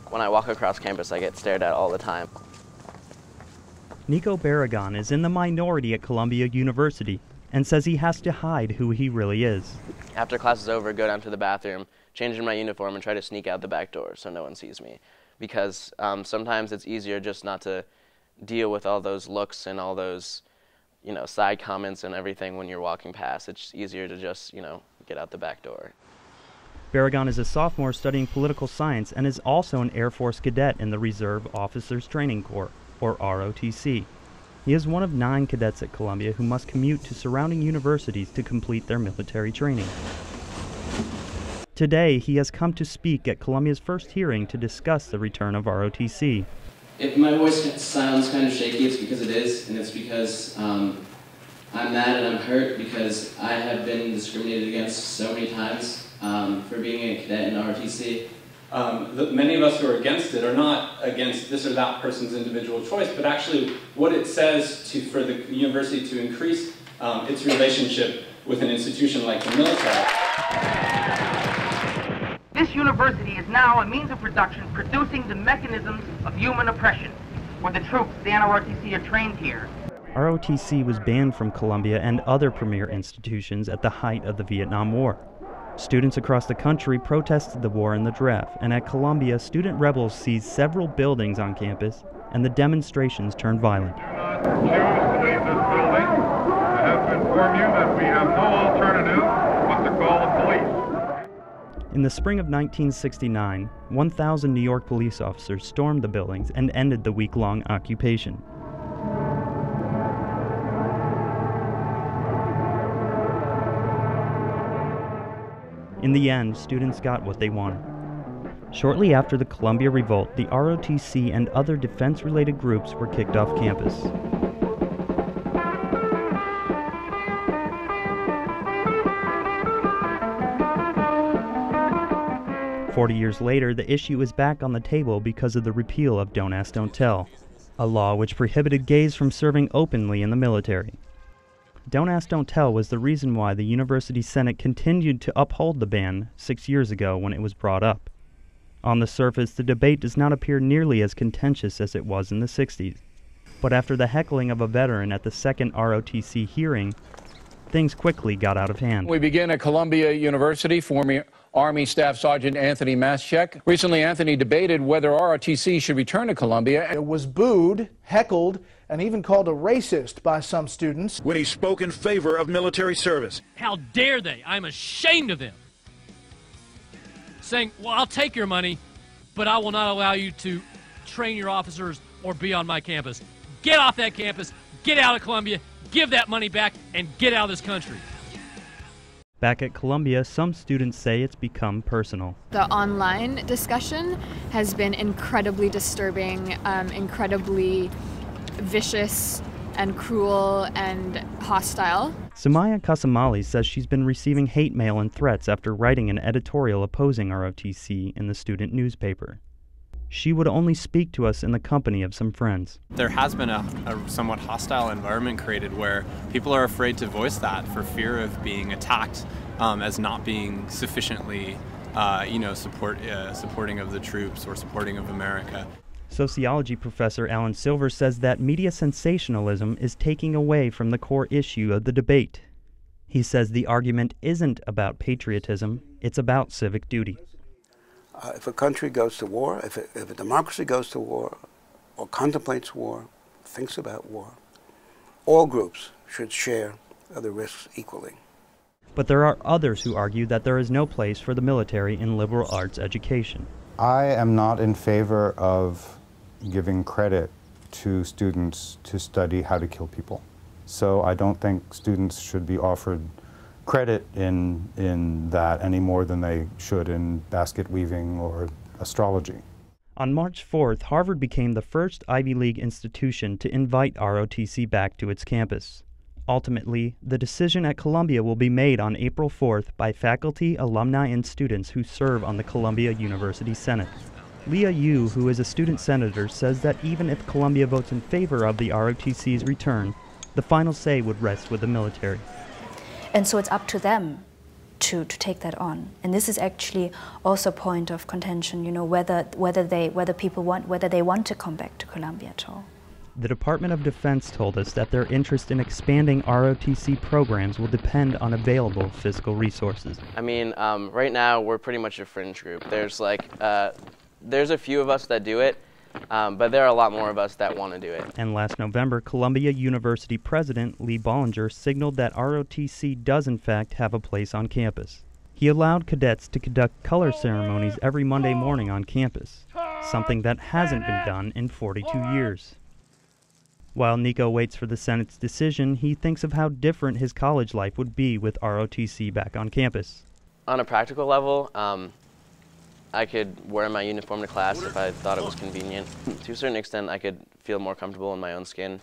when I walk across campus, I get stared at all the time. Nico Barragan is in the minority at Columbia University and says he has to hide who he really is. After class is over, go down to the bathroom, change in my uniform, and try to sneak out the back door so no one sees me. Because sometimes it's easier just not to deal with all those looks and all those, side comments and everything when you're walking past. It's easier to just, get out the back door. Barragan is a sophomore studying political science and is also an Air Force cadet in the Reserve Officers Training Corps, or ROTC. He is one of 9 cadets at Columbia who must commute to surrounding universities to complete their military training. Today, he has come to speak at Columbia's first hearing to discuss the return of ROTC. If my voice sounds kind of shaky, it's because it is, and it's because I'm mad and I'm hurt because I have been discriminated against so many times for being a cadet in ROTC. Many of us who are against it are not against this or that person's individual choice, but actually what it says for the university to increase its relationship with an institution like the military. This university is now a means of production producing the mechanisms of human oppression, where the troops, the ROTC, are trained here. ROTC was banned from Columbia and other premier institutions at the height of the Vietnam War. Students across the country protested the war in the draft, and at Columbia, student rebels seized several buildings on campus, and the demonstrations turned violent. Do not choose to leave this building. I have to inform you that we have no alternative but to call the police. In the spring of 1969, 1,000 New York police officers stormed the buildings and ended the week-long occupation. In the end, students got what they wanted. Shortly after the Columbia Revolt, the ROTC and other defense-related groups were kicked off campus. "40 years later, the issue is back on the table because of the repeal of Don't Ask, Don't Tell, a law which prohibited gays from serving openly in the military. Don't Ask, Don't Tell was the reason why the University Senate continued to uphold the ban 6 years ago when it was brought up. On the surface, the debate does not appear nearly as contentious as it was in the 60s. But after the heckling of a veteran at the second ROTC hearing, things quickly got out of hand. We begin at Columbia University. Former Army Staff Sergeant Anthony Maschek. Recently, Anthony debated whether ROTC should return to Columbia. It was booed, heckled, and even called a racist by some students when he spoke in favor of military service. How dare they? I'm ashamed of them. Saying, well, I'll take your money, but I will not allow you to train your officers or be on my campus. Get off that campus, get out of Columbia, give that money back, and get out of this country. Back at Columbia, some students say it's become personal. The online discussion has been incredibly disturbing, incredibly vicious and cruel and hostile. Sumaya Kasamali says she's been receiving hate mail and threats after writing an editorial opposing ROTC in the student newspaper. She would only speak to us in the company of some friends. There has been a somewhat hostile environment created where people are afraid to voice that for fear of being attacked as not being sufficiently, supporting of the troops or supporting of America. Sociology professor Alan Silver says that media sensationalism is taking away from the core issue of the debate. He says the argument isn't about patriotism, it's about civic duty. If a country goes to war, if a democracy goes to war, or contemplates war, thinks about war, all groups should share the risks equally. But there are others who argue that there is no place for the military in liberal arts education. I am not in favor of giving credit to students to study how to kill people. So I don't think students should be offered credit in that any more than they should in basket weaving or astrology. On March 4th, Harvard became the first Ivy League institution to invite ROTC back to its campus. Ultimately, the decision at Columbia will be made on April 4th by faculty, alumni, and students who serve on the Columbia University Senate. Leah Yu, who is a student senator, says that even if Columbia votes in favor of the ROTC's return, the final say would rest with the military. And so it's up to them to take that on. And this is actually also a point of contention, you know, whether people want to come back to Columbia at all. The Department of Defense told us that their interest in expanding ROTC programs will depend on available fiscal resources. I mean, right now we're pretty much a fringe group. There's there's a few of us that do it, but there are a lot more of us that want to do it. And last November, Columbia University President Lee Bollinger signaled that ROTC does in fact have a place on campus. He allowed cadets to conduct color ceremonies every Monday morning on campus, something that hasn't been done in 42 years. While Nico waits for the Senate's decision, he thinks of how different his college life would be with ROTC back on campus. On a practical level, I could wear my uniform to class if I thought it was convenient. To a certain extent, I could feel more comfortable in my own skin.